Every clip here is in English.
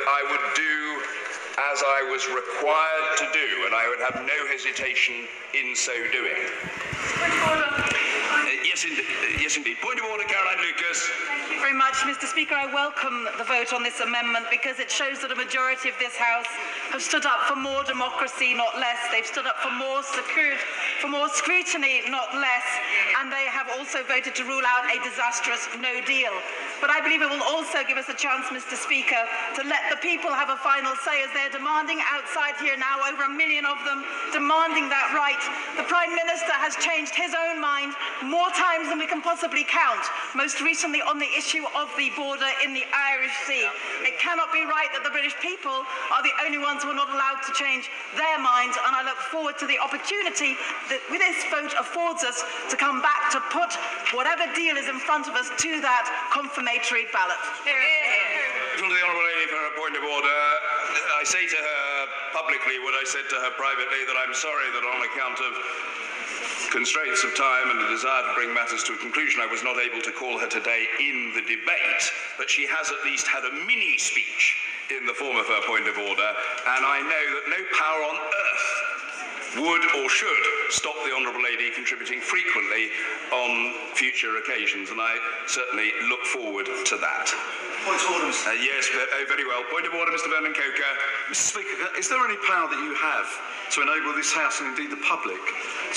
I would do as I was required to do, and I would have no hesitation in so doing. Yes, indeed. Point of order, Caroline Lucas. Thank you very much, Mr. Speaker. I welcome the vote on this amendment because it shows that a majority of this House have stood up for more democracy, not less. They've stood up for more scrutiny, not less, and they have also voted to rule out a disastrous no deal. But I believe it will also give us a chance, Mr. Speaker, to let the people have a final say as they're demanding outside here now, over 1 million of them, demanding that right. The Prime Minister has changed his own mind more times than we can possibly count, most recently on the issue of the border in the Irish Sea. It cannot be right that the British people are the only ones who are not allowed to change their minds, and I look forward to the opportunity that this vote affords us to come back to put whatever deal is in front of us to that confirmatory ballot. To the Honourable Lady for a point of order. I say to her publicly what I said to her privately, that I'm sorry that on account of constraints of time and a desire to bring matters to a conclusion, I was not able to call her today in the debate, but she has at least had a mini speech in the form of her point of order, and I know that no power on earth would or should stop the Honourable Lady contributing frequently on future occasions, and I certainly look forward to that. Point of order, Mr. Yes, very well. Point of order, Mr. Vernon Coker. Mr. Speaker, is there any power that you have to enable this House and indeed the public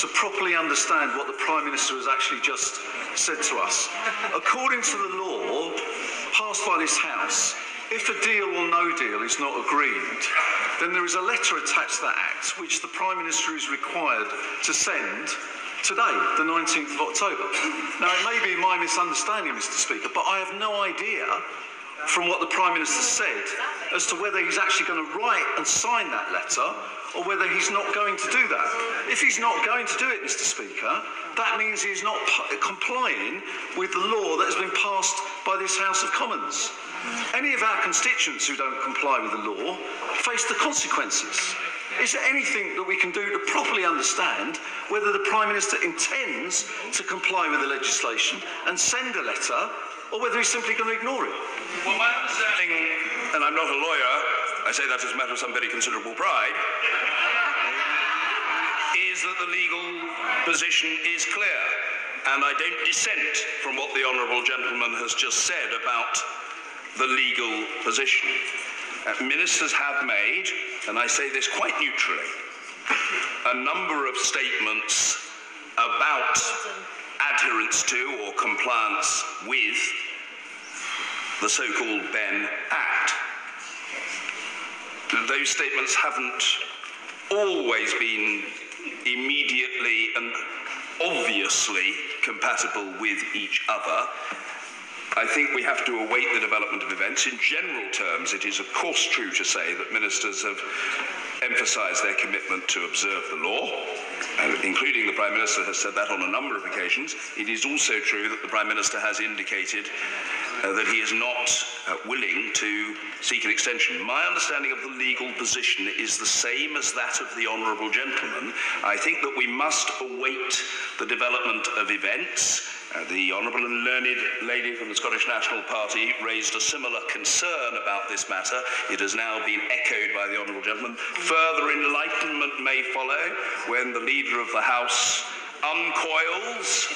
to properly understand what the Prime Minister has actually just said to us? According to the law passed by this House, if a deal or no deal is not agreed, then there is a letter attached to that Act which the Prime Minister is required to send today, the 19th of October. Now, it may be my misunderstanding, Mr. Speaker, but I have no idea from what the Prime Minister said as to whether he's actually going to write and sign that letter or whether he's not going to do that. If he's not going to do it, Mr. Speaker, that means he's not complying with the law that has been passed by this House of Commons. Any of our constituents who don't comply with the law face the consequences. Is there anything that we can do to properly understand whether the Prime Minister intends to comply with the legislation and send a letter, or whether he's simply going to ignore it? Well, my understanding, and I'm not a lawyer, I say that as a matter of some very considerable pride, is that the legal position is clear, and I don't dissent from what the honourable gentleman has just said about the legal position. Ministers have made, and I say this quite neutrally, a number of statements about adherence to or compliance with the so-called Ben Act. Those statements haven't always been immediately and obviously compatible with each other. I think we have to await the development of events. In general terms, it is of course true to say that ministers have emphasised their commitment to observe the law, including the Prime Minister has said that on a number of occasions. It is also true that the Prime Minister has indicated that he is not willing to seek an extension. My understanding of the legal position is the same as that of the honourable gentleman. I think that we must await the development of events. The honourable and learned lady from the Scottish National Party raised a similar concern about this matter. It has now been echoed by the honourable gentleman. Further enlightenment may follow when the Leader of the House uncoils,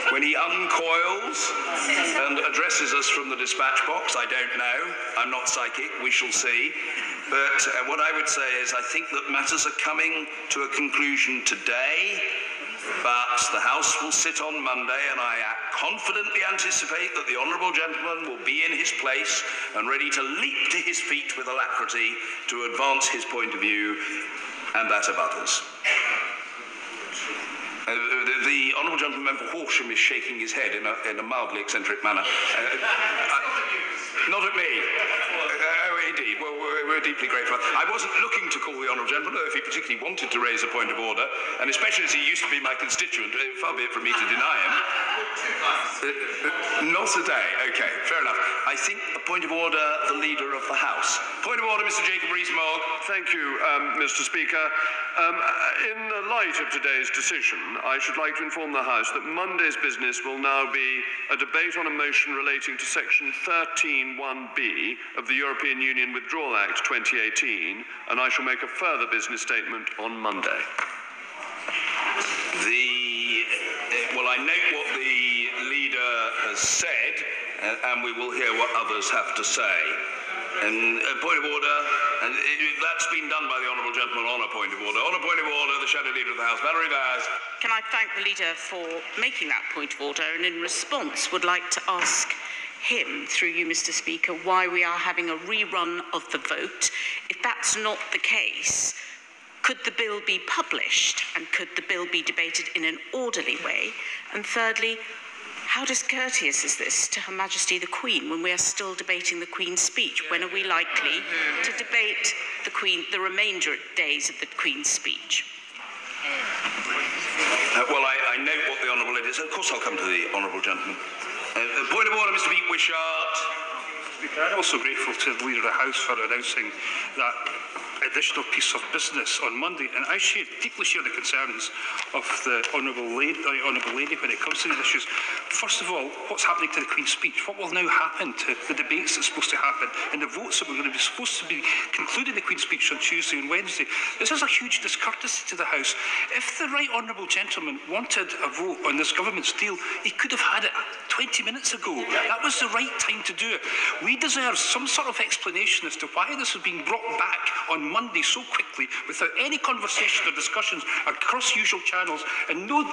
when he uncoils and addresses us from the dispatch box. I don't know. I'm not psychic. We shall see. But what I would say is I think that matters are coming to a conclusion today. But the House will sit on Monday, and I confidently anticipate that the honourable gentleman will be in his place and ready to leap to his feet with alacrity to advance his point of view and that of others. The honourable gentleman for Horsham is shaking his head in a mildly eccentric manner. Not at me. Indeed. Well, we're deeply grateful. I wasn't looking to call the honourable gentleman, though if he particularly wanted to raise a point of order, and especially as he used to be my constituent, far be it from me to deny him. Not today. Okay, fair enough. I think a point of order, the Leader of the House. Point of order, Mr. Jacob Rees-Mogg. Thank you, Mr. Speaker. In the light of today's decision, I should like to inform the House that Monday's business will now be a debate on a motion relating to Section 13(1)(b) of the European Union Union Withdrawal Act 2018, and I shall make a further business statement on Monday. Well, I note what the leader has said, and we will hear what others have to say. And a point of order, and that's been done by the honourable gentleman on a point of order. On a point of order, the Shadow Leader of the House, Valerie Vaz. Can I thank the leader for making that point of order, and in response would like to ask him, through you, Mr. Speaker, why we are having a rerun of the vote. If that's not the case, could the bill be published, and could the bill be debated in an orderly way? And thirdly, how discourteous is this to Her Majesty the Queen when we are still debating the Queen's speech? When are we likely to debate the remainder days of the Queen's speech? Well, I note what the honourable lady said. Of course I'll come to the honourable gentleman. Point of order, Mr. Wishart. I'm also grateful to the Leader of the House for announcing that additional piece of business on Monday, and I deeply share the concerns of the Honourable Lady when it comes to these issues. First of all, what's happening to the Queen's speech? What will now happen to the debates that's supposed to happen and the votes that we're going to be supposed to be concluding the Queen's speech on Tuesday and Wednesday? This is a huge discourtesy to the House. If the Right Honourable Gentleman wanted a vote on this government's deal, he could have had it 20 minutes ago. That was the right time to do it. We deserve some sort of explanation as to why this is being brought back on Monday so quickly without any conversation or discussions across usual channels, and no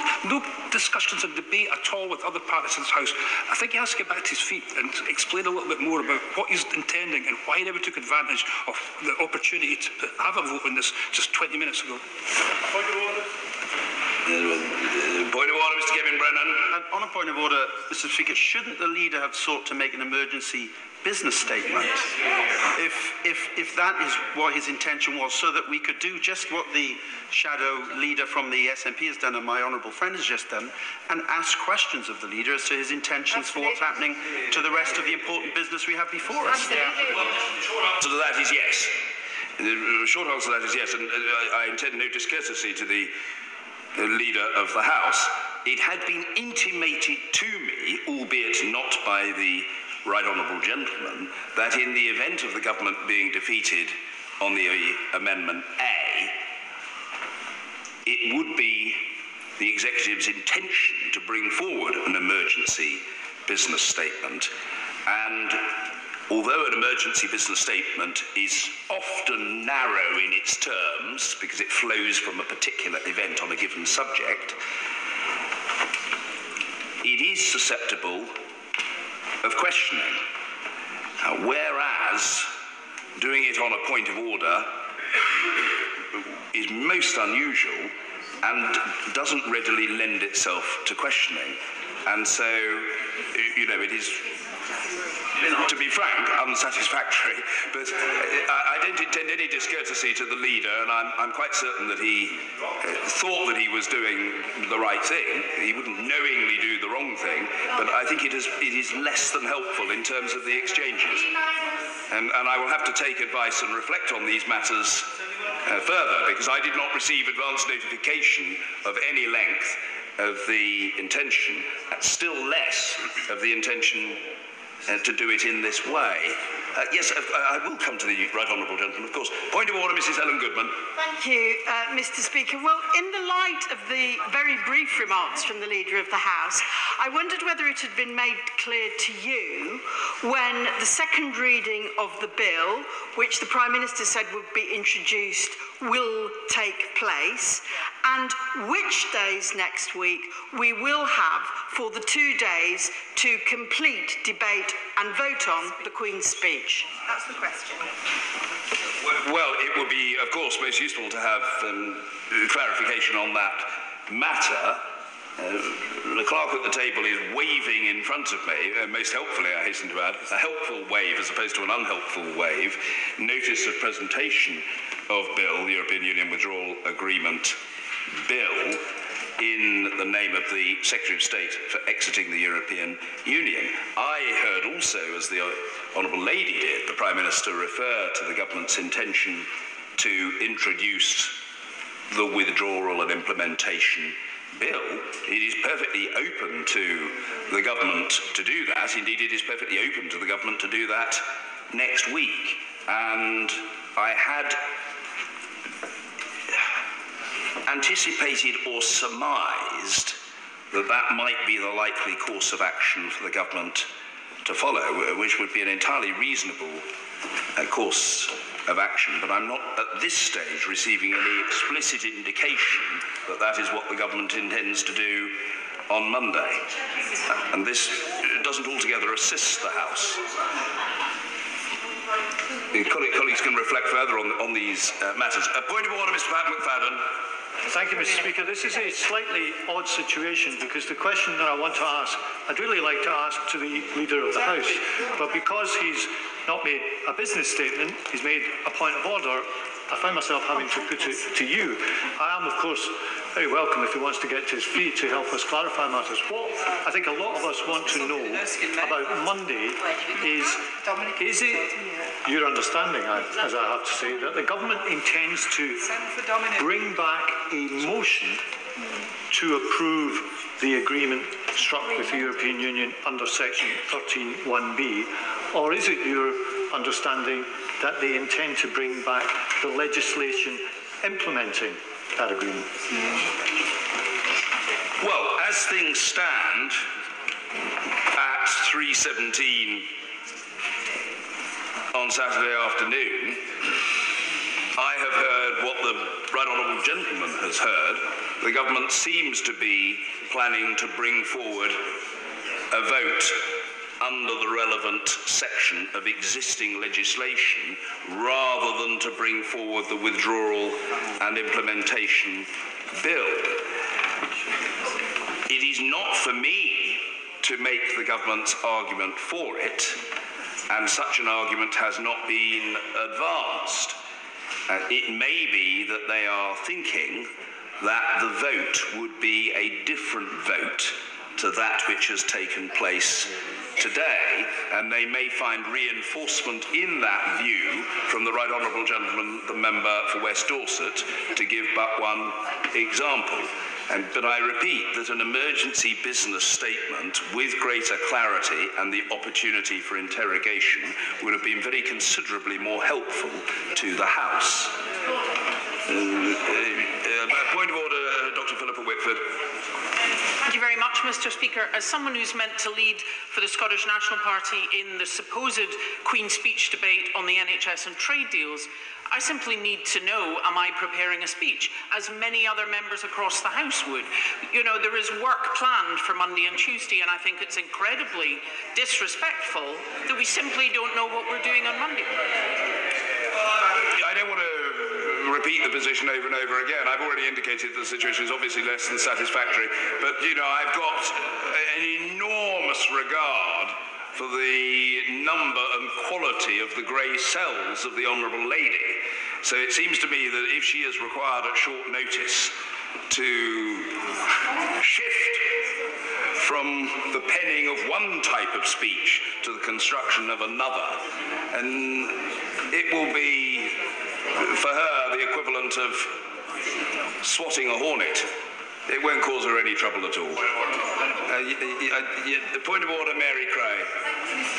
discussions and debate at all with other parties in this House. I think he has to get back to his feet and explain a little bit more about what he's intending and why he never took advantage of the opportunity to have a vote on this just 20 minutes ago. Point of order. Point of order, Mr. Kevin Brennan. And on a point of order, Mr. Speaker, shouldn't the leader have sought to make an emergency business statement if that is what his intention was, so that we could do just what the shadow leader from the SNP has done and my honourable friend has just done, and ask questions of the leader as to his intentions for what's happening to the rest of the important business we have before us? Well, the short answer to that is yes. The short answer to that is yes, and I intend no discourtesy to the leader of the House. It had been intimated to me, albeit not by the Right Honourable Gentleman, that in the event of the government being defeated on the Amendment A, it would be the Executive's intention to bring forward an emergency business statement. And although an emergency business statement is often narrow in its terms because it flows from a particular event on a given subject, it is susceptible of questioning, whereas doing it on a point of order is most unusual and doesn't readily lend itself to questioning. And so, you know, it is, to be frank, unsatisfactory, but I don't intend any discourtesy to the leader, and I'm quite certain that he thought that he was doing the right thing. He wouldn't knowingly do the wrong thing, but I think it is less than helpful in terms of the exchanges. And I will have to take advice and reflect on these matters further, because I did not receive advance notification of any length of the intention, still less of the intention to do it in this way. Yes, I will come to the Right Honourable Gentleman, of course. Point of order, Mrs. Helen Goodman. Thank you, Mr. Speaker. Well, in the light of the very brief remarks from the Leader of the House, I wondered whether it had been made clear to you when the second reading of the bill, which the Prime Minister said would be introduced, will take place, and which days next week we will have for the 2 days to complete debate and vote on the Queen's speech. That's the question. Well, it would be, of course, most useful to have clarification on that matter. The clerk at the table is waving in front of me, most helpfully, I hasten to add, a helpful wave as opposed to an unhelpful wave, notice of presentation of bill, the European Union Withdrawal Agreement bill, in the name of the Secretary of State for exiting the European Union. I heard also, as the Honourable Lady did, the Prime Minister refer to the government's intention to introduce the withdrawal and implementation bill. It is perfectly open to the government to do that. Indeed, it is perfectly open to the government to do that next week. and I had anticipated or surmised that that might be the likely course of action for the government to follow, which would be an entirely reasonable course of action, but I'm not at this stage receiving any explicit indication that that is what the government intends to do on Monday. And this doesn't altogether assist the House. Colleagues can reflect further on these matters. A point of order, Mr. McFadden. Thank you, Mr. Speaker. This is a slightly odd situation because the question that I want to ask, I'd really like to ask to the Leader of the House, but because he's not made a business statement, he's made a point of order, I find myself having to put it to you. I am, of course, very welcome if he wants to get to his feet to help us clarify matters. What I think a lot of us want to know about Monday is it your understanding, as I have to say, that the government intends to bring back a motion to approve the agreement struck with the European Union under Section 13(1)(b), or is it your understanding that they intend to bring back the legislation implementing that agreement? Well, as things stand, at 3:17 on Saturday afternoon, I have heard what the Right Honourable Gentleman has heard. The government seems to be planning to bring forward a vote under the relevant section of existing legislation rather than to bring forward the withdrawal and implementation bill. It is not for me to make the government's argument for it, and such an argument has not been advanced. It may be that they are thinking that the vote would be a different vote to that which has taken place today, and they may find reinforcement in that view from the Right Honourable Gentleman, the member for West Dorset, to give but one example. But I repeat that an emergency business statement with greater clarity and the opportunity for interrogation would have been very considerably more helpful to the House. Point of order, Dr. Philippa Whitford. Thank you very much, Mr. Speaker. As someone who's meant to lead for the Scottish National Party in the supposed Queen's Speech debate on the NHS and trade deals, I simply need to know, am I preparing a speech, as many other members across the House would? You know, there is work planned for Monday and Tuesday, and I think it's incredibly disrespectful that we simply don't know what we're doing on Monday. I don't want to repeat the position over and over again. I've already indicated the situation is obviously less than satisfactory, but, you know, I've got an enormous regard for the number and quality of the grey cells of the Honourable Lady. So it seems to me that if she is required at short notice to shift from the penning of one type of speech to the construction of another, and it will be, for her, the equivalent of swatting a hornet. It won't cause her any trouble at all. The point of order, Mary Cray.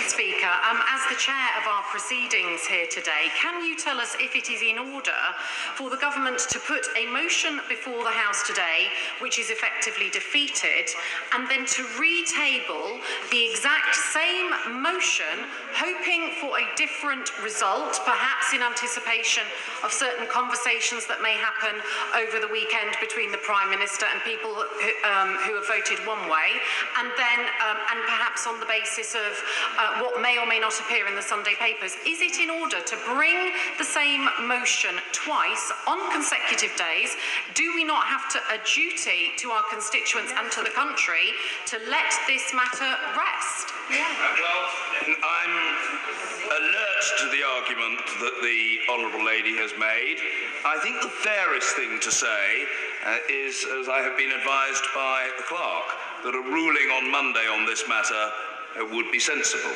Speaker, as the chair of our proceedings here today, can you tell us if it is in order for the government to put a motion before the House today which is effectively defeated, and then to retable the exact same motion, hoping for a different result, perhaps in anticipation of certain conversations that may happen over the weekend between the Prime Minister and people who have voted one way, and then and perhaps on the basis of what may or may not appear in the Sunday papers? Is it in order to bring the same motion twice on consecutive days? Do we not have to a duty to our constituents and to the country to let this matter rest? Well, I'm alert to the argument that the Honourable Lady has made. I think the fairest thing to say is, as I have been advised by the clerk, that a ruling on Monday on this matter would be sensible.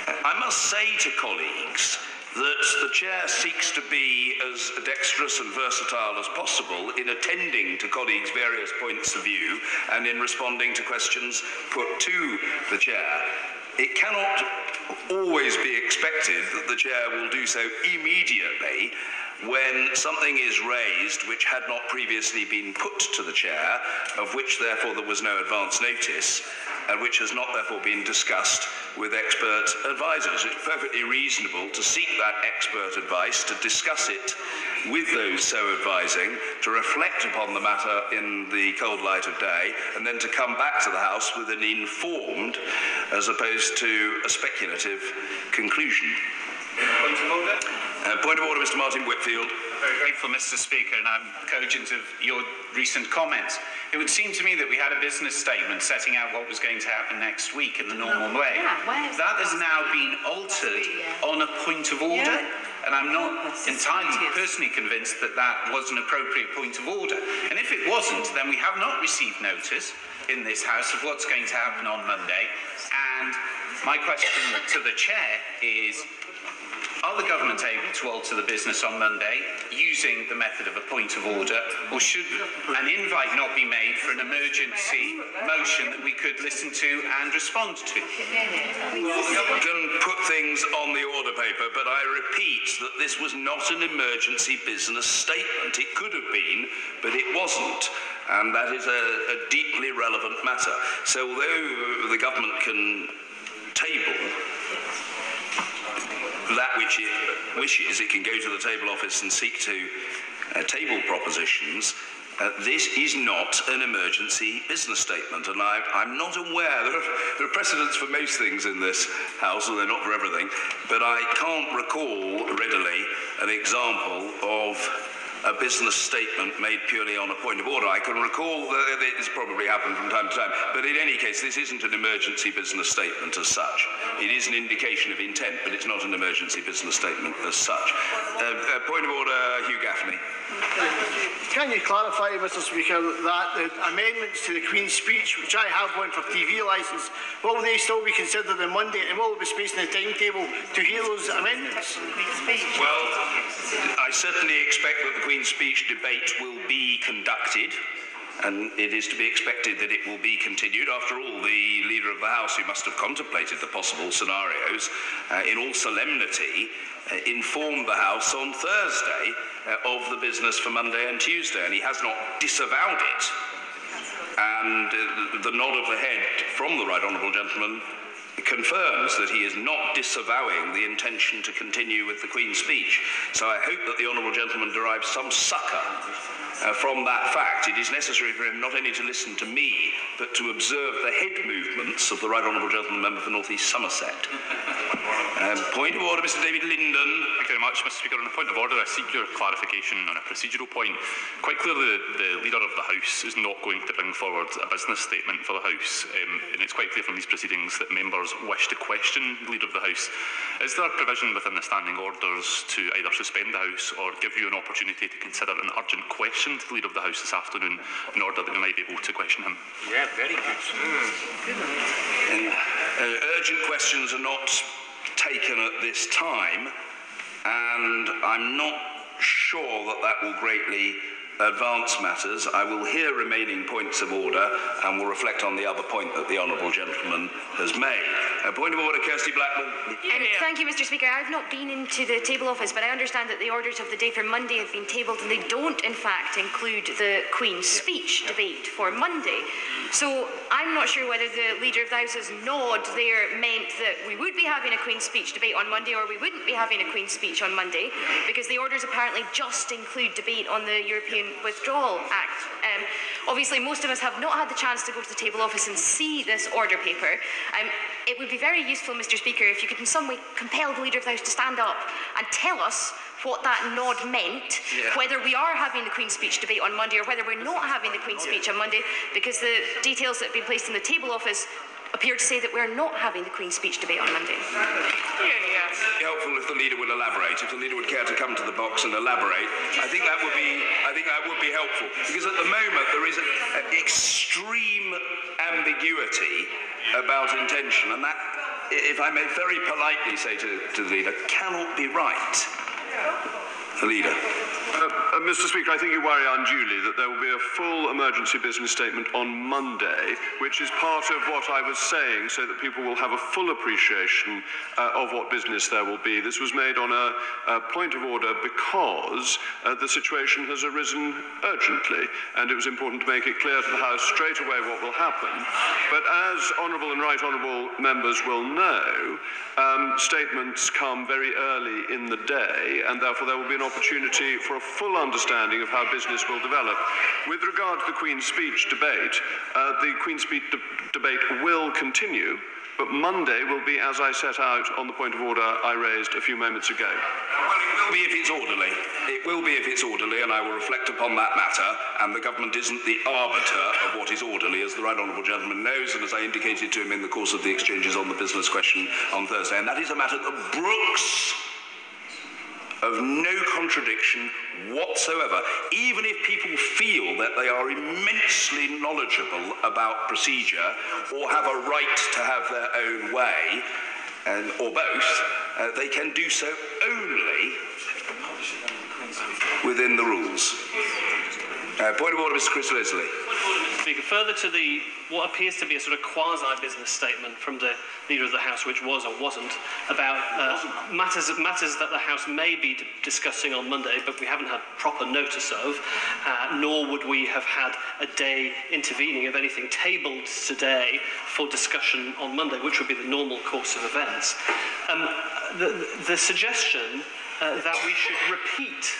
I must say to colleagues that the chair seeks to be as dexterous and versatile as possible in attending to colleagues' various points of view and in responding to questions put to the chair. it cannot always be expected that the chair will do so immediately when something is raised which had not previously been put to the chair, of which therefore there was no advance notice, and which has not therefore been discussed with expert advisors. It's perfectly reasonable to seek that expert advice, to discuss it with those so advising, to reflect upon the matter in the cold light of day, and then to come back to the House with an informed as opposed to a speculative conclusion. Point of order, Mr. Martin Whitfield. Very grateful, Mr. Speaker, and I'm cogent of your recent comments. It would seem to me that we had a business statement setting out what was going to happen next week in the normal way. That has now been altered on a point of order, and I'm not entirely personally convinced that that was an appropriate point of order. And if it wasn't, then we have not received notice in this House of what's going to happen on Monday. And my question to the Chair is, are the government able to alter the business on Monday using the method of a point of order, or should an invite not be made for an emergency motion that we could listen to and respond to? You can put things on the order paper, but I repeat that this was not an emergency business statement. It could have been, but it wasn't. And that is a deeply relevant matter. So although the government can table that which it wishes, it can go to the table office and seek to table propositions. This is not an emergency business statement, and I'm not aware, there are precedents for most things in this House, and they're not for everything, but I can't recall readily an example of a business statement made purely on a point of order. I can recall that it's probably happened from time to time, but in any case, this isn't an emergency business statement as such. It is an indication of intent, but it's not an emergency business statement as such. Point of order, Hugh Gaffney. Can you clarify, Mr. Speaker, that the amendments to the Queen's speech, which I have one for TV licence, will they still be considered on Monday, and will there be space in the timetable to hear those amendments? Well, I certainly expect that the Queen's speech debate will be conducted, and it is to be expected that it will be continued. After all, the Leader of the House, who must have contemplated the possible scenarios, in all solemnity, informed the House on Thursday of the business for Monday and Tuesday, and he has not disavowed it. And the nod of the head from the right honourable gentleman confirms that he is not disavowing the intention to continue with the Queen's speech. So I hope that the honourable gentleman derives some succour from that fact. It is necessary for him not only to listen to me, but to observe the head movements of the right honourable gentleman member for North East Somerset. Point of order, Mr. David Linden. Thank you very much, Mr. Speaker. On a point of order, I seek your clarification on a procedural point. Quite clearly, the Leader of the House is not going to bring forward a business statement for the House, and it's quite clear from these proceedings that members wish to question the Leader of the House. Is there a provision within the standing orders to either suspend the House or give you an opportunity to consider an urgent question to the Leader of the House this afternoon in order that we might be able to question him? Yeah, very good. Urgent questions are not taken at this time, and I'm not sure that that will greatly advance matters. I will hear remaining points of order and will reflect on the other point that the honourable gentleman has made. Point of order, Kirsty Blackman. Thank you, Mr. Speaker. I've not been into the table office, but I understand that the orders of the day for Monday have been tabled, and they don't, in fact, include the Queen's speech debate for Monday. So I'm not sure whether the Leader of the House's nod there meant that we would be having a Queen's speech debate on Monday, or we wouldn't be having a Queen's speech on Monday, because the orders apparently just include debate on the European Withdrawal Act. Obviously, most of us have not had the chance to go to the table office and see this order paper. It would be very useful, Mr. Speaker, if you could in some way compel the Leader of the House to stand up and tell us what that nod meant, whether we are having the Queen's speech debate on Monday or whether we're not having the Queen's speech on Monday, because the details that have been placed in the table office appear to say that we're not having the Queen's speech debate on Monday. It'd be helpful if the Leader would elaborate. If the Leader would care to come to the box and elaborate, I think that would be helpful, because at the moment there is an extreme ambiguity about intention, and that, if I may very politely say to the Leader, cannot be right. The Leader. Mr. Speaker, I think you worry unduly that there will be a full emergency business statement on Monday, which is part of what I was saying, so that people will have a full appreciation of what business there will be. This was made on a point of order because the situation has arisen urgently, and it was important to make it clear to the House straight away what will happen. But as honourable and right honourable members will know, statements come very early in the day, and therefore there will be an opportunity for a full understanding of how business will develop. With regard to the Queen's Speech debate, the Queen's Speech debate will continue, but Monday will be as I set out on the point of order I raised a few moments ago. Well, it will be if it's orderly. It will be if it's orderly, and I will reflect upon that matter, and the government isn't the arbiter of what is orderly, as the right honourable gentleman knows, and as I indicated to him in the course of the exchanges on the business question on Thursday, and that is a matter that brooks of no contradiction whatsoever. Even if people feel that they are immensely knowledgeable about procedure or have a right to have their own way, or both, they can do so only within the rules. Point of order, Mr. Chris Leslie. Speaker, further to what appears to be a sort of quasi-business statement from the Leader of the House, which was or wasn't, about matters that the House may be discussing on Monday, but we haven't had proper notice of, nor would we have had a day intervening of anything tabled today for discussion on Monday, which would be the normal course of events. The suggestion that we should repeat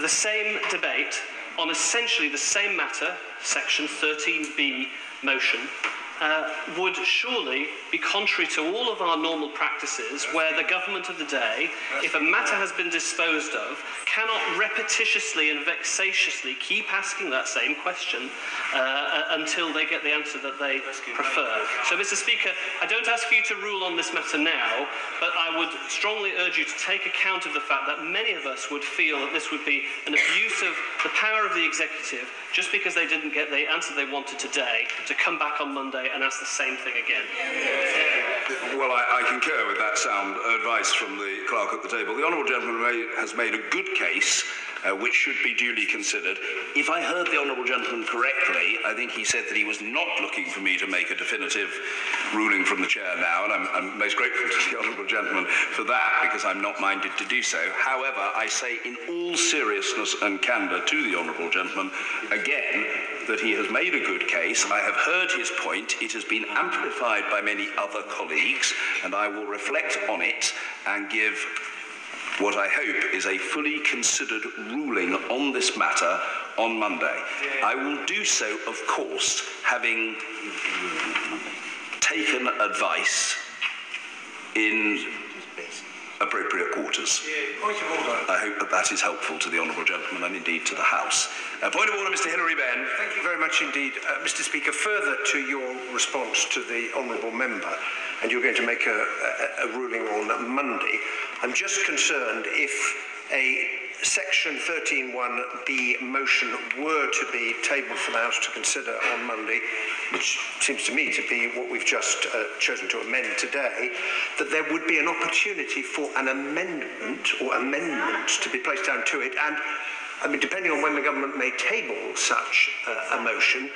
the same debate on essentially the same matter, Section 13B motion, would surely be contrary to all of our normal practices, where the government of the day, if a matter has been disposed of, cannot repetitiously and vexatiously keep asking that same question until they get the answer that they prefer. So, Mr. Speaker, I don't ask for you to rule on this matter now, but I would strongly urge you to take account of the fact that many of us would feel that this would be an abuse of the power of the executive, just because they didn't get the answer they wanted today, to come back on Monday and ask the same thing again. Well, I concur with that sound advice from the clerk at the table. The honourable gentleman has made a good case, which should be duly considered. If I heard the honourable gentleman correctly, I think he said that he was not looking for me to make a definitive ruling from the chair now, and I'm most grateful to the honourable gentleman for that, because I'm not minded to do so. However, I say in all seriousness and candour to the honourable gentleman, again, that he has made a good case. I have heard his point. It has been amplified by many other colleagues, and I will reflect on it and give what I hope is a fully considered ruling on this matter on Monday. I will do so, of course, having taken advice in appropriate quarters. I hope that is helpful to the honourable gentleman and indeed to the House. Point of order, Mr. Hilary Benn. Thank you very much indeed, Mr. Speaker. Further to your response to the honourable member, and you're going to make a ruling on Monday, I'm just concerned if a Section 13(1)B motion were to be tabled for the House to consider on Monday, which seems to me to be what we've just chosen to amend today, that there would be an opportunity for an amendment or amendments to be placed down to it. And I mean, depending on when the government may table such a motion,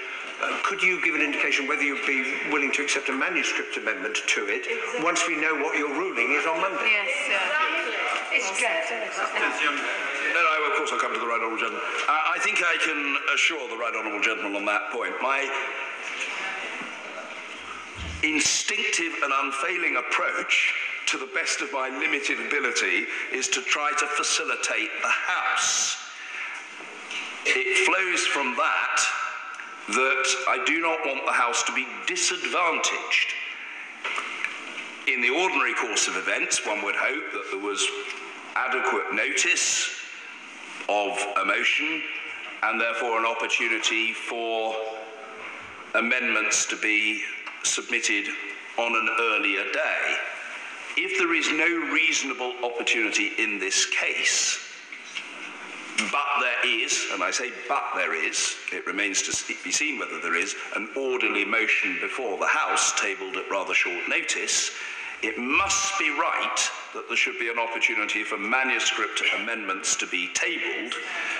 could you give an indication whether you'd be willing to accept a manuscript amendment to it once we know what your ruling is on Monday? Yes, it's draft. No, of course I'll come to the right honourable gentleman. I think I can assure the right honourable gentleman on that point. My instinctive and unfailing approach, to the best of my limited ability, is to try to facilitate the House. It flows from that I do not want the House to be disadvantaged. In the ordinary course of events, one would hope that there was adequate notice of a motion and therefore an opportunity for amendments to be submitted on an earlier day. If there is no reasonable opportunity in this case, but there is, and I say but there is, it remains to be seen whether there is, an orderly motion before the House tabled at rather short notice, It must be right that there should be an opportunity for manuscript amendments to be tabled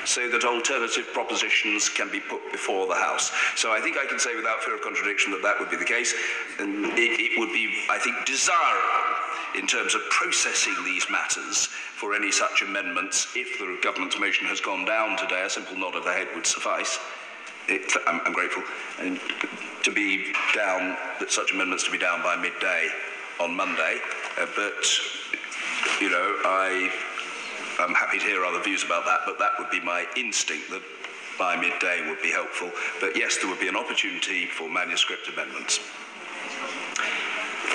so that alternative propositions can be put before the House. So I think I can say without fear of contradiction that that would be the case. And it would be, I think, desirable in terms of processing these matters for any such amendments. If the government's motion has gone down today, a simple nod of the head would suffice. I'm grateful. And to be down, that such amendments to be down by midday on Monday, but you know, I'm happy to hear other views about that, but that would be my instinct, that by midday would be helpful. But yes, there would be an opportunity for manuscript amendments.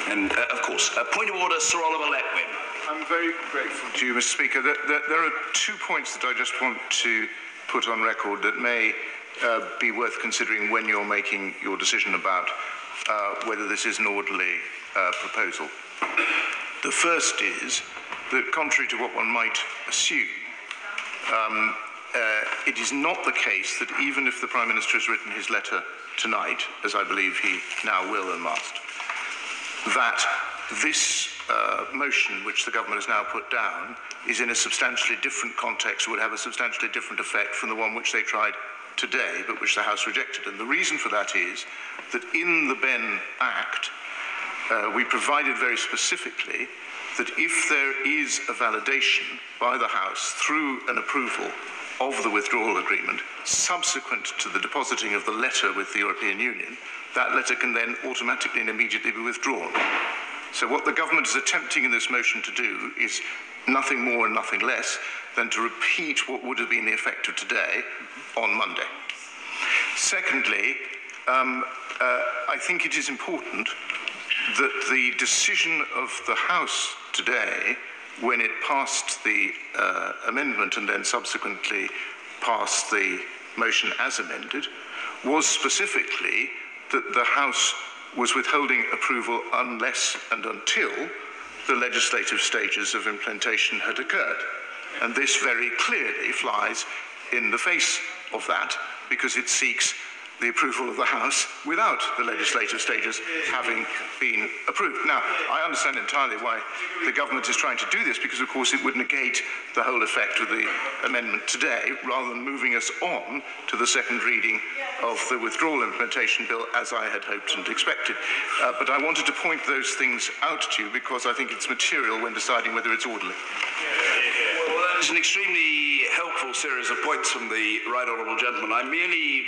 And of course, a point of order, Sir Oliver Letwin. I'm very grateful to you, Mr. Speaker. There are 2 points that I just want to put on record that may be worth considering when you're making your decision about whether this is an orderly proposal. The first is that, contrary to what one might assume, it is not the case that even if the Prime Minister has written his letter tonight, as I believe he now will and must, that this motion which the government has now put down is in a substantially different context, would have a substantially different effect from the one which they tried today, but which the House rejected. And the reason for that is that in the Ben Act, we provided very specifically that if there is a validation by the House through an approval of the withdrawal agreement subsequent to the depositing of the letter with the European Union, that letter can then automatically and immediately be withdrawn. So what the government is attempting in this motion to do is nothing more and nothing less than to repeat what would have been the effect of today on Monday. Secondly, I think it is important that the decision of the House today, when it passed the amendment and then subsequently passed the motion as amended, was specifically that the House was withholding approval unless and until the legislative stages of implementation had occurred. And this very clearly flies in the face of that, because it seeks the approval of the House without the legislative stages having been approved. Now, I understand entirely why the government is trying to do this, because of course it would negate the whole effect of the amendment today, rather than moving us on to the second reading of the withdrawal implementation bill, as I had hoped and expected. But I wanted to point those things out to you because I think it's material when deciding whether it's orderly. Well, that is an extremely helpful series of points from the Right Honourable Gentleman. I merely,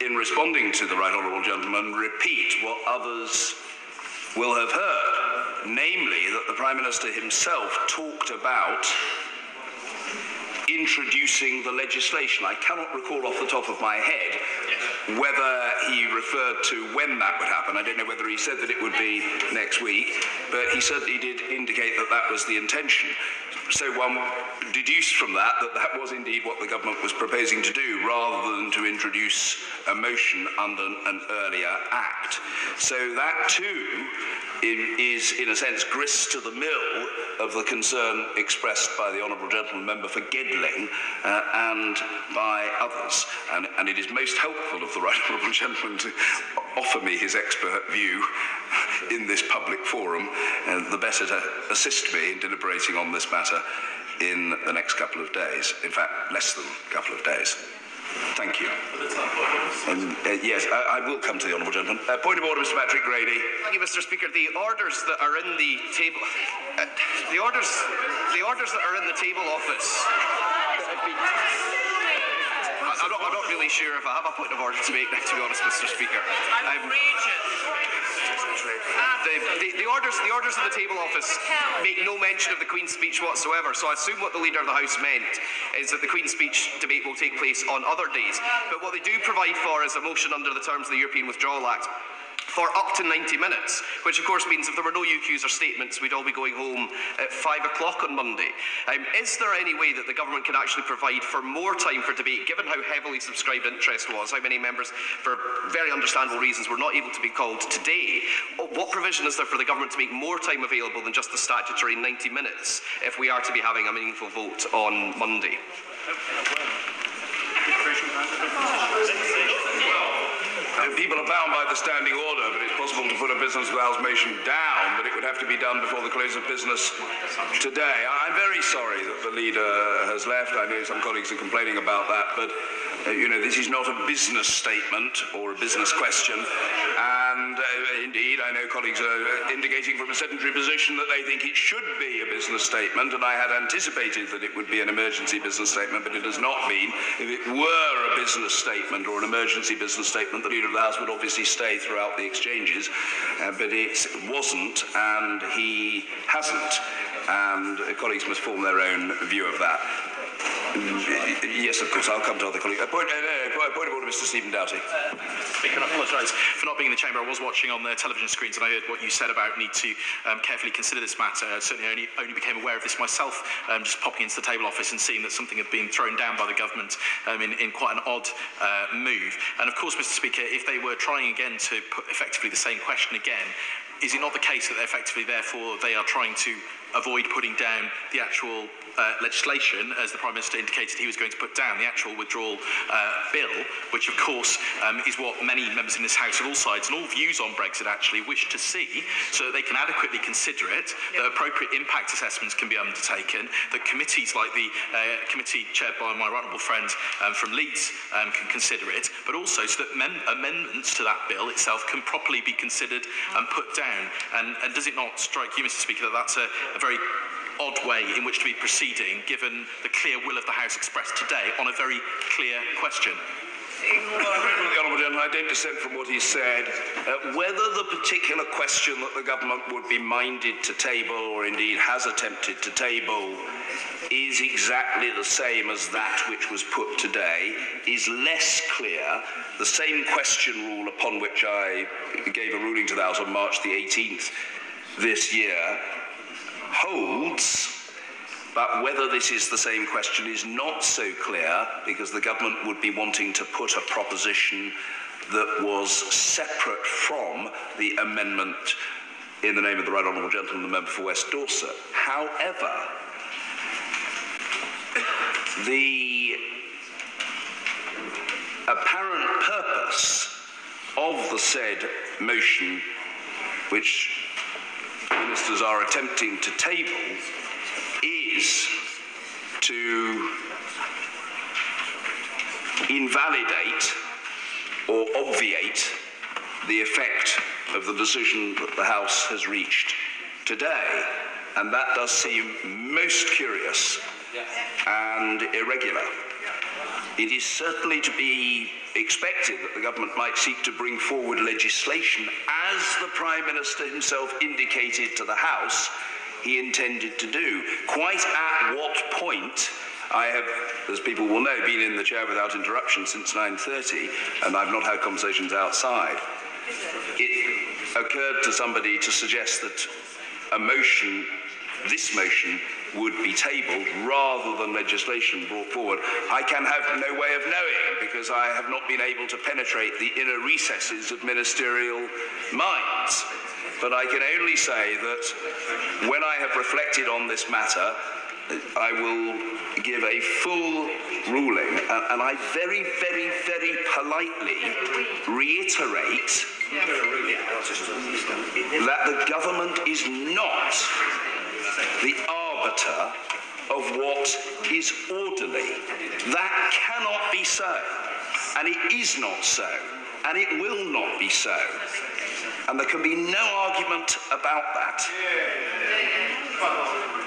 in responding to the Right Honourable Gentleman, repeat what others will have heard, namely that the Prime Minister himself talked about introducing the legislation. I cannot recall off the top of my head whether he referred to when that would happen. I don't know whether he said that it would be next week, but he certainly did indicate that that was the intention. So one deduced from that that that was indeed what the government was proposing to do, rather than to introduce a motion under an earlier act. So that too is, in a sense, grist to the mill of the concern expressed by the Honourable Gentleman Member for Gedling and by others. And it is most helpful of the Right Honourable Gentleman to offer me his expert view in this public forum, the better to assist me in deliberating on this matter in the next couple of days. In fact, less than a couple of days. Thank you. Yes, I will come to the Honourable Gentleman. Point of order, Mr. Patrick Grady. Thank you, Mr. Speaker. The orders that are in the table, the orders that are in the table office. I'm not really sure if I have a point of order to make, to be honest, Mr. Speaker. The orders of the table office make no mention of the Queen's speech whatsoever, so I assume what the Leader of the House meant is that the Queen's speech debate will take place on other days. But what they do provide for is a motion under the terms of the European Withdrawal Act for up to 90 minutes, which of course means if there were no UQs or statements, we'd all be going home at 5 o'clock on Monday. Is there any way that the government can actually provide for more time for debate, given how heavily subscribed interest was, how many members, for very understandable reasons, were not able to be called today? What provision is there for the government to make more time available than just the statutory 90 minutes if we are to be having a meaningful vote on Monday? People are bound by the standing order, but it's possible to put a Business of the House motion down, but it would have to be done before the close of business today. I'm very sorry that the leader has left. I know some colleagues are complaining about that, but you know, this is not a business statement or a business question. And indeed, I know colleagues are indicating from a sedentary position that they think it should be a business statement, and I had anticipated that it would be an emergency business statement, but it has not been. If it were a business statement or an emergency business statement, the Leader of the House would obviously stay throughout the exchanges, but it wasn't, and he hasn't, and colleagues must form their own view of that. Yes, of course, I'll come to other colleagues. Point of order, Mr. Stephen Doughty. Speaker, I apologise for not being in the chamber. I was watching on the television screens and I heard what you said about need to carefully consider this matter. I certainly only became aware of this myself, just popping into the table office and seeing that something had been thrown down by the government in quite an odd move. And of course, Mr. Speaker, if they were trying again to put effectively the same question again, is it not the case that effectively, therefore, they are trying to avoid putting down the actual legislation, as the Prime Minister indicated he was going to put down, the actual withdrawal bill, which of course is what many members in this House of all sides and all views on Brexit actually wish to see, so that they can adequately consider it, that appropriate impact assessments can be undertaken, that committees like the committee chaired by my right honourable friend from Leeds can consider it, but also so that amendments to that bill itself can properly be considered and put down. And does it not strike you, Mr. Speaker, that that's a very odd way in which to be proceeding, given the clear will of the House expressed today on a very clear question? The Honourable Gentleman, I don't dissent from what he said. Whether the particular question that the government would be minded to table, or indeed has attempted to table, is exactly the same as that which was put today is less clear. The same question rule upon which I gave a ruling to the House on March the 18th this year holds, but whether this is the same question is not so clear, because the government would be wanting to put a proposition that was separate from the amendment in the name of the Right Honourable Gentleman, the member for West Dorset. However, the apparent purpose of the said motion, which ministers are attempting to table, is to invalidate or obviate the effect of the decision that the House has reached today. And that does seem most curious and irregular. It is certainly to be expected that the government might seek to bring forward legislation, as the Prime Minister himself indicated to the House he intended to do. Quite at what point, I have, as people will know, been in the chair without interruption since 9:30, and I've not had conversations outside. It occurred to somebody to suggest that a motion, this motion, would be tabled rather than legislation brought forward. I can have no way of knowing, because I have not been able to penetrate the inner recesses of ministerial minds. But I can only say that when I have reflected on this matter, I will give a full ruling, and I very, very, very politely reiterate that the government is not the arbiter of what is orderly. That cannot be so, and it is not so, and it will not be so, and there can be no argument about that.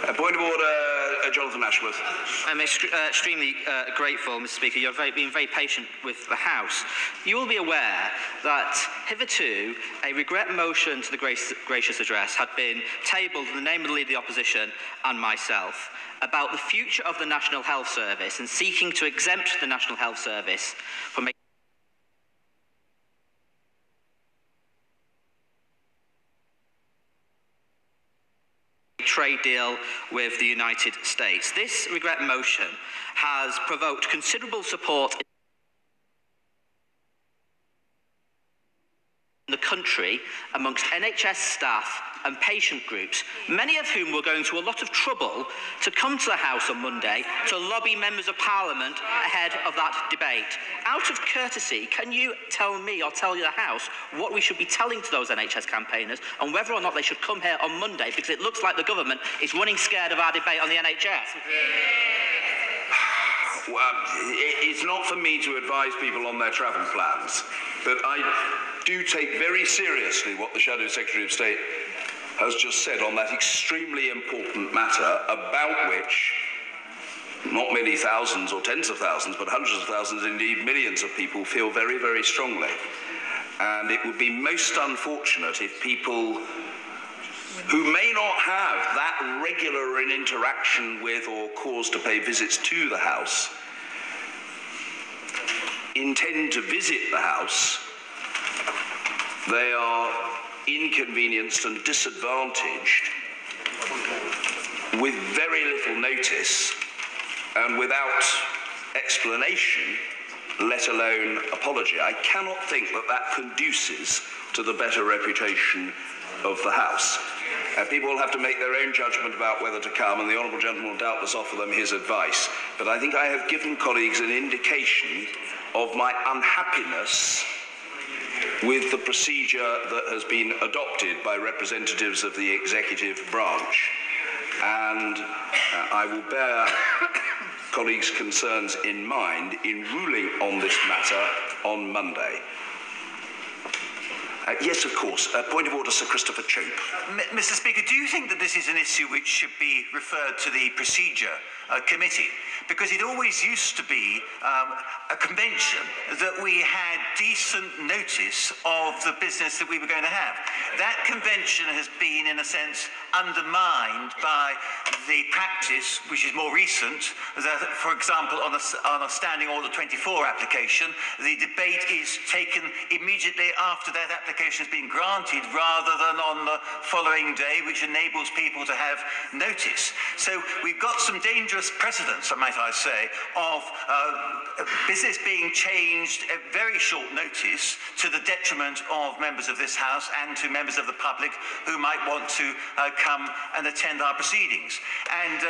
A point of order, Jonathan Ashworth. I'm extremely grateful, Mr. Speaker. You're being very patient with the House. You will be aware that hitherto a regret motion to the gracious address had been tabled in the name of the Leader of the Opposition and myself about the future of the National Health Service and seeking to exempt the National Health Service from a trade deal with the United States. This regret motion has provoked considerable support in the country amongst NHS staff and patient groups, many of whom were going to a lot of trouble to come to the House on Monday to lobby members of Parliament ahead of that debate. Out of courtesy, can you tell me or tell the House what we should be telling to those NHS campaigners and whether or not they should come here on Monday, because it looks like the government is running scared of our debate on the NHS? Well, it's not for me to advise people on their travel plans, but I do take very seriously what the Shadow Secretary of State has just said on that extremely important matter, about which not many thousands or tens of thousands, but hundreds of thousands, indeed millions of people feel very, very strongly. And it would be most unfortunate if people who may not have that regular an interaction with or cause to pay visits to the House intend to visit the House, they are inconvenienced and disadvantaged with very little notice and without explanation, let alone apology. I cannot think that that conduces to the better reputation of the House. People will have to make their own judgment about whether to come, and the Honourable Gentleman will doubtless offer them his advice. But I think I have given colleagues an indication of my unhappiness with the procedure that has been adopted by representatives of the executive branch. And I will bear colleagues' concerns in mind in ruling on this matter on Monday. Yes, of course. Point of order, Sir Christopher Chope. Mr. Speaker, do you think that this is an issue which should be referred to the Procedure Committee? Because it always used to be a convention that we had decent notice of the business that we were going to have. That convention has been, in a sense, undermined by the practice, which is more recent, that, for example, on a Standing Order 24 application, the debate is taken immediately after that application has been granted rather than on the following day, which enables people to have notice. So we've got some dangerous precedents, might I say, of business being changed at very short notice to the detriment of members of this House and to members of the public who might want to come and attend our proceedings. And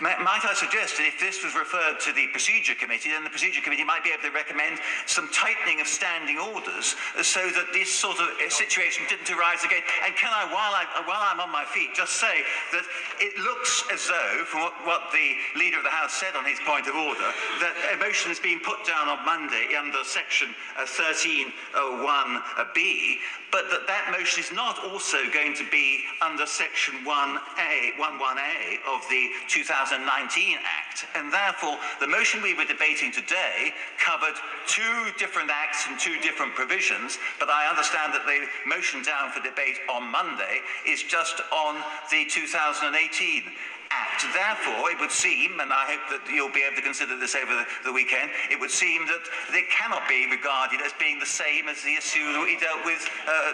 might I suggest that if this was referred to the Procedure Committee, then the Procedure Committee might be able to recommend some tightening of standing orders so that this sort of situation didn't arise again. And can I, while I'm on my feet, just say that it looks as though, from what the Leader of the House said on his point of order, that a motion is being put down on Monday under section 1301B, but that motion is not also going to be under section 11A of the 2019 Act, and therefore the motion we were debating today covered two different acts and two different provisions, but I understand that the motion down for debate on Monday is just on the 2018 Act. Therefore, it would seem, and I hope that you'll be able to consider this over the weekend, it would seem that it cannot be regarded as being the same as the issue that we dealt with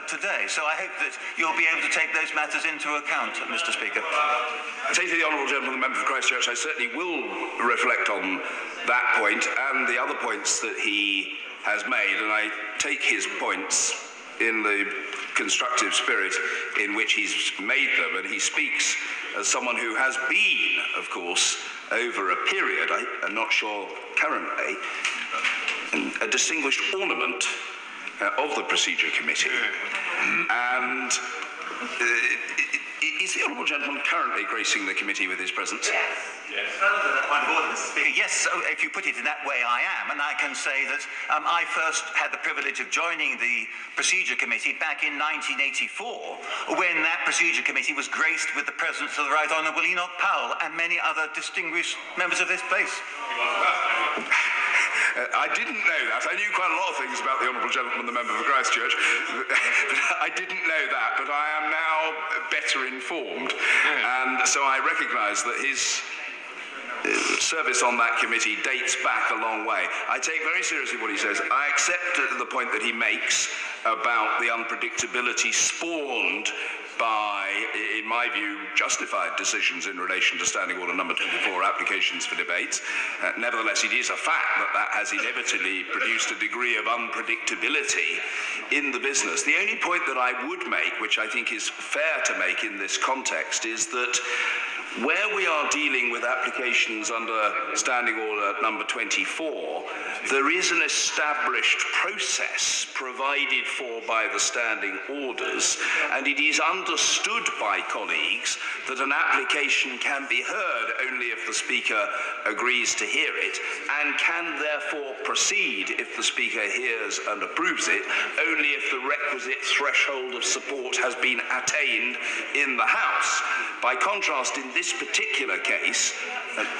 today. So I hope that you'll be able to take those matters into account, Mr. Speaker. Taking the Honourable Gentleman, the Member for Christchurch, I certainly will reflect on that point and the other points that he has made, and I take his points in the constructive spirit in which he's made them, and he speaks as someone who has been, of course, over a period, I'm not sure currently, a distinguished ornament of the Procedure Committee. And is the Honourable Gentleman currently gracing the committee with his presence? Yes, if you put it in that way, I am. And I can say that I first had the privilege of joining the Procedure Committee back in 1984, when that Procedure Committee was graced with the presence of the Right Honourable Enoch Powell and many other distinguished members of this place. I didn't know that. I knew quite a lot of things about the Honourable Gentleman, the Member for Christchurch, but I didn't know that. But I am now better informed, and so I recognise that his service on that committee dates back a long way. I take very seriously what he says. I accept the point that he makes about the unpredictability spawned by, in my view, justified decisions in relation to Standing Order number 24, applications for debates. Nevertheless, it is a fact that that has inevitably produced a degree of unpredictability in the business. The only point that I would make, which I think is fair to make in this context, is that where we are dealing with applications under Standing Order number 24, there is an established process provided for by the standing orders, and it is understood by colleagues that an application can be heard only if the Speaker agrees to hear it, and can therefore proceed if the Speaker hears and approves it, only if the requisite threshold of support has been attained in the House. By contrast, in this particular case,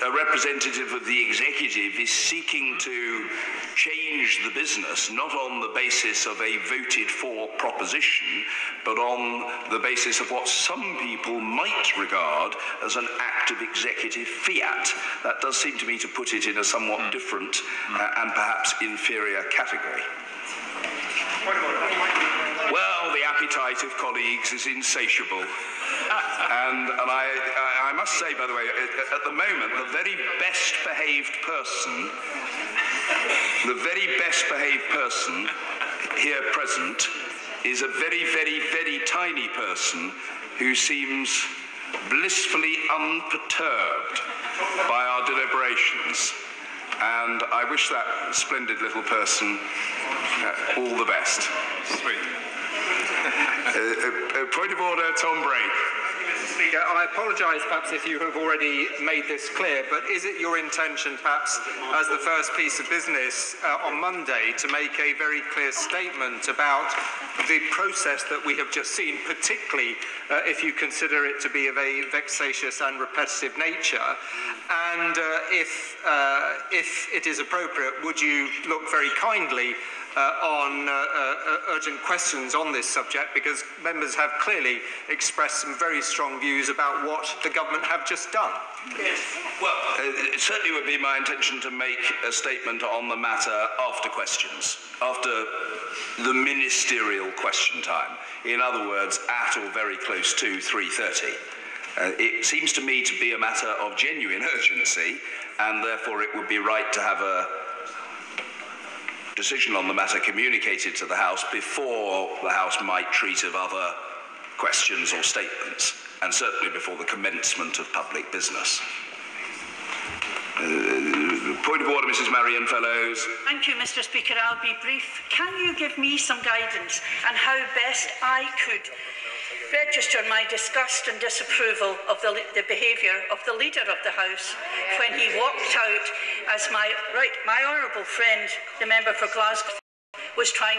a representative of the executive is seeking to change the business, not on the basis of a voted for proposition, but on the basis of what some people might regard as an act of executive fiat. That does seem to me to put it in a somewhat different and perhaps inferior category. Well, the appetite of colleagues is insatiable. And I must say, by the way, at the moment, the very best behaved person here present is a very, very, very tiny person who seems blissfully unperturbed by our deliberations. And I wish that splendid little person all the best. Sweet. Point of order, Tom Brake. Mr. Speaker, I apologise perhaps if you have already made this clear, but is it your intention perhaps as the first piece of business on Monday to make a very clear statement about the process that we have just seen, particularly if you consider it to be of a vexatious and repetitive nature? And if it is appropriate, would you look very kindly on urgent questions on this subject, because members have clearly expressed some very strong views about what the government have just done. Yes. Well, it certainly would be my intention to make a statement on the matter after questions, after the ministerial question time. In other words, at or very close to 3:30. It seems to me to be a matter of genuine urgency, and therefore it would be right to have a decision on the matter communicated to the House before the House might treat of other questions or statements, and certainly before the commencement of public business. Point of order, Mrs. Marion Fellows. Thank you, Mr. Speaker. I'll be brief. Can you give me some guidance on how best I could register my disgust and disapproval of the behaviour of the Leader of the House when he walked out as my honourable friend, the member for Glasgow, was trying